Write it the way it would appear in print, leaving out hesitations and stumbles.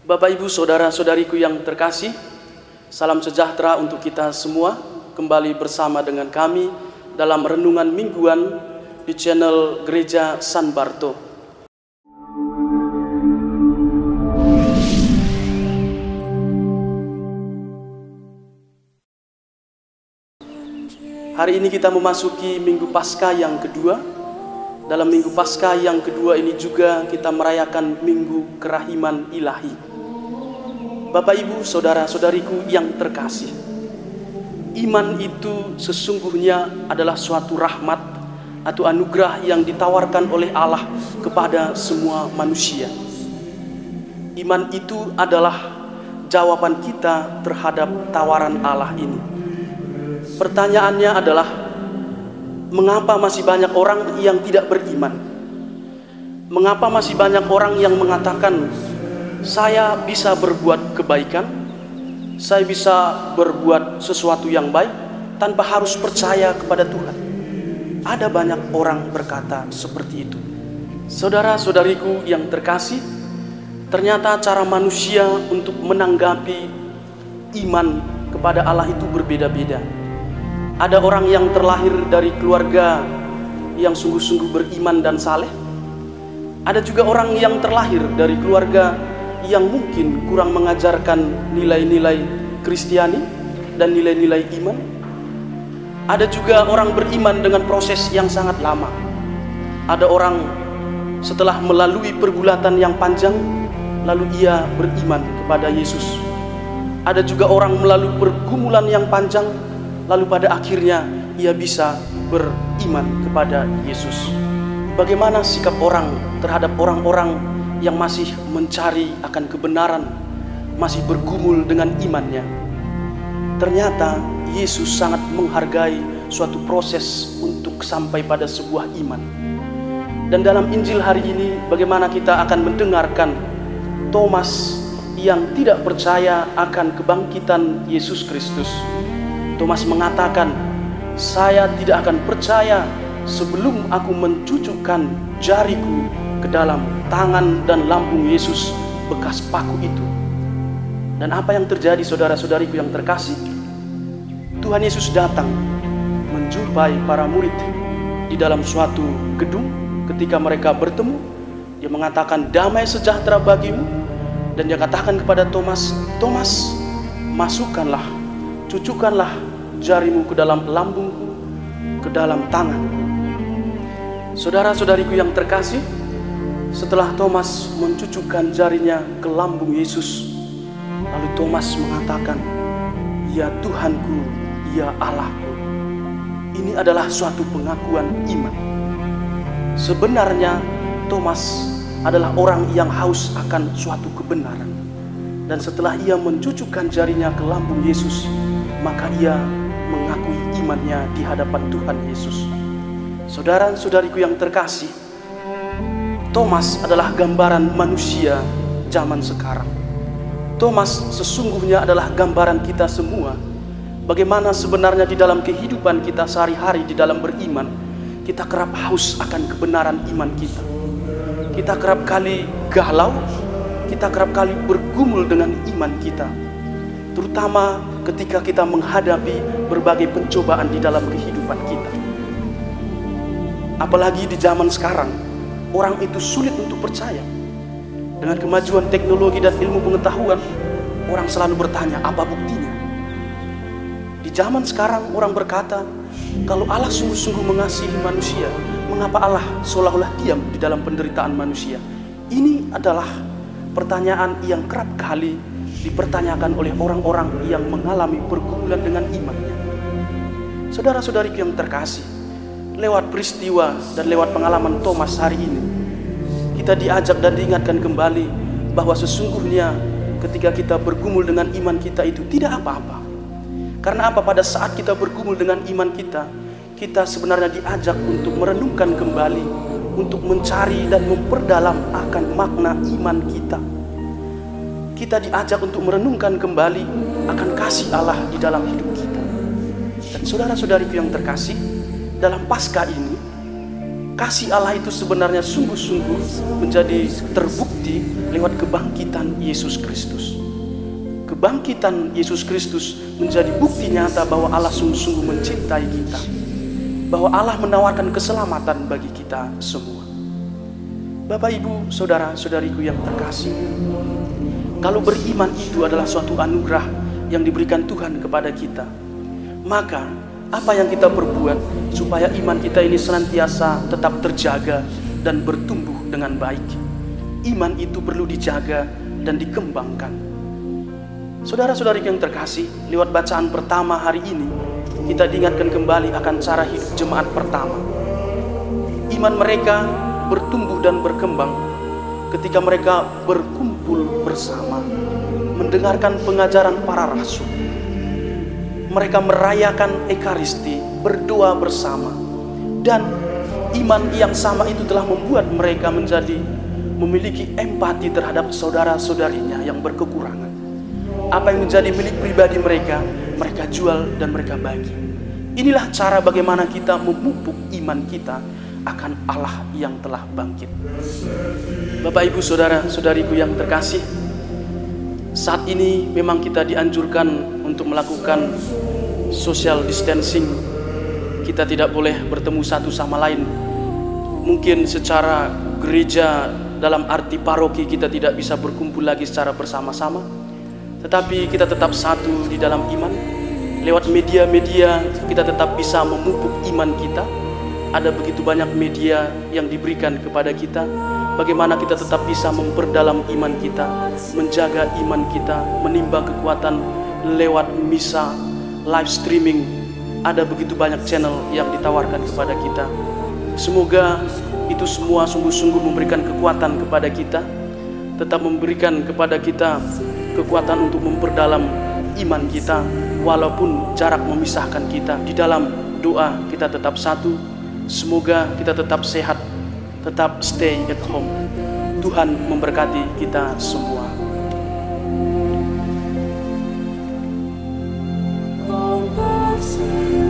Bapak, Ibu, Saudara-saudariku yang terkasih, salam sejahtera untuk kita semua. Kembali bersama dengan kami dalam renungan mingguan di channel Gereja San Barto. Hari ini kita memasuki Minggu Paskah yang kedua. Dalam Minggu Paskah yang kedua ini juga kita merayakan Minggu Kerahiman Ilahi. Bapak, Ibu, Saudara-saudariku yang terkasih, iman itu sesungguhnya adalah suatu rahmat atau anugerah yang ditawarkan oleh Allah kepada semua manusia. Iman itu adalah jawaban kita terhadap tawaran Allah ini. Pertanyaannya adalah, mengapa masih banyak orang yang tidak beriman? Mengapa masih banyak orang yang mengatakan, saya bisa berbuat kebaikan, saya bisa berbuat sesuatu yang baik tanpa harus percaya kepada Tuhan? Ada banyak orang berkata seperti itu. Saudara-saudariku yang terkasih, ternyata cara manusia untuk menanggapi iman kepada Allah itu berbeda-beda. Ada orang yang terlahir dari keluarga yang sungguh-sungguh beriman dan saleh. Ada juga orang yang terlahir dari keluarga yang mungkin kurang mengajarkan nilai-nilai Kristiani dan nilai-nilai iman. Ada juga orang beriman dengan proses yang sangat lama. Ada orang setelah melalui pergulatan yang panjang, lalu ia beriman kepada Yesus. Ada juga orang melalui pergumulan yang panjang, lalu pada akhirnya ia bisa beriman kepada Yesus. Bagaimana sikap orang terhadap orang-orang yang masih mencari akan kebenaran, masih bergumul dengan imannya? Ternyata Yesus sangat menghargai suatu proses untuk sampai pada sebuah iman. Dan dalam Injil hari ini, bagaimana kita akan mendengarkan Thomas yang tidak percaya akan kebangkitan Yesus Kristus. Thomas mengatakan, saya tidak akan percaya sebelum aku mencucukkan jariku ke dalam tangan dan lambung Yesus bekas paku itu. Dan apa yang terjadi, saudara-saudariku yang terkasih? Tuhan Yesus datang menjumpai para murid di dalam suatu gedung. Ketika mereka bertemu, dia mengatakan, damai sejahtera bagimu. Dan dia katakan kepada Thomas, Thomas, masukkanlah, cucukkanlah jarimu ke dalam lambungku, ke dalam tangan. Saudara-saudariku yang terkasih, setelah Thomas mencucukkan jarinya ke lambung Yesus, lalu Thomas mengatakan, ya Tuhanku, ya Allahku. Ini adalah suatu pengakuan iman. Sebenarnya Thomas adalah orang yang haus akan suatu kebenaran. Dan setelah ia mencucukkan jarinya ke lambung Yesus, maka ia mengakui imannya di hadapan Tuhan Yesus. Saudara-saudariku yang terkasih, Thomas adalah gambaran manusia zaman sekarang. Thomas sesungguhnya adalah gambaran kita semua. Bagaimana sebenarnya di dalam kehidupan kita sehari-hari di dalam beriman, kita kerap haus akan kebenaran iman kita. Kita kerap kali galau, kita kerap kali bergumul dengan iman kita. Terutama ketika kita menghadapi berbagai pencobaan di dalam kehidupan kita. Apalagi di zaman sekarang, orang itu sulit untuk percaya. Dengan kemajuan teknologi dan ilmu pengetahuan, orang selalu bertanya, apa buktinya? Di zaman sekarang orang berkata, kalau Allah sungguh-sungguh mengasihi manusia, mengapa Allah seolah-olah diam di dalam penderitaan manusia? Ini adalah pertanyaan yang kerap kali dipertanyakan oleh orang-orang yang mengalami pergumulan dengan imannya. Saudara-saudariku yang terkasih, lewat peristiwa dan lewat pengalaman Thomas hari ini, kita diajak dan diingatkan kembali bahwa sesungguhnya ketika kita bergumul dengan iman kita itu tidak apa-apa. Karena apa? Pada saat kita bergumul dengan iman kita, kita sebenarnya diajak untuk merenungkan kembali, untuk mencari dan memperdalam akan makna iman kita. Kita diajak untuk merenungkan kembali akan kasih Allah di dalam hidup kita. Dan saudara-saudariku yang terkasih, dalam Paskah ini kasih Allah itu sebenarnya sungguh-sungguh menjadi terbukti lewat kebangkitan Yesus Kristus. Kebangkitan Yesus Kristus menjadi bukti nyata bahwa Allah sungguh-sungguh mencintai kita, bahwa Allah menawarkan keselamatan bagi kita semua. Bapak, Ibu, saudara-saudariku yang terkasih, kalau beriman itu adalah suatu anugerah yang diberikan Tuhan kepada kita, maka apa yang kita perbuat supaya iman kita ini senantiasa tetap terjaga dan bertumbuh dengan baik? Iman itu perlu dijaga dan dikembangkan. Saudara-saudari yang terkasih, lewat bacaan pertama hari ini, kita diingatkan kembali akan cara hidup jemaat pertama. Iman mereka bertumbuh dan berkembang ketika mereka berkumpul bersama, mendengarkan pengajaran para rasul. Mereka merayakan Ekaristi, berdoa bersama, dan iman yang sama itu telah membuat mereka menjadi memiliki empati terhadap saudara-saudarinya yang berkekurangan. Apa yang menjadi milik pribadi mereka, mereka jual dan mereka bagi. Inilah cara bagaimana kita memupuk iman kita akan Allah yang telah bangkit. Bapak, Ibu, saudara-saudariku yang terkasih, saat ini memang kita dianjurkan untuk melakukan social distancing. Kita tidak boleh bertemu satu sama lain. Mungkin secara gereja dalam arti paroki kita tidak bisa berkumpul lagi secara bersama-sama, tetapi kita tetap satu di dalam iman. Lewat media-media kita tetap bisa memupuk iman kita. Ada begitu banyak media yang diberikan kepada kita. Bagaimana kita tetap bisa memperdalam iman kita, menjaga iman kita, menimba kekuatan lewat misa, live streaming. Ada begitu banyak channel yang ditawarkan kepada kita. Semoga itu semua sungguh-sungguh memberikan kekuatan kepada kita, tetap memberikan kepada kita kekuatan untuk memperdalam iman kita, walaupun jarak memisahkan kita. Di dalam doa kita tetap satu. Semoga kita tetap sehat, tetap stay at home. Tuhan memberkati kita semua. Compassion.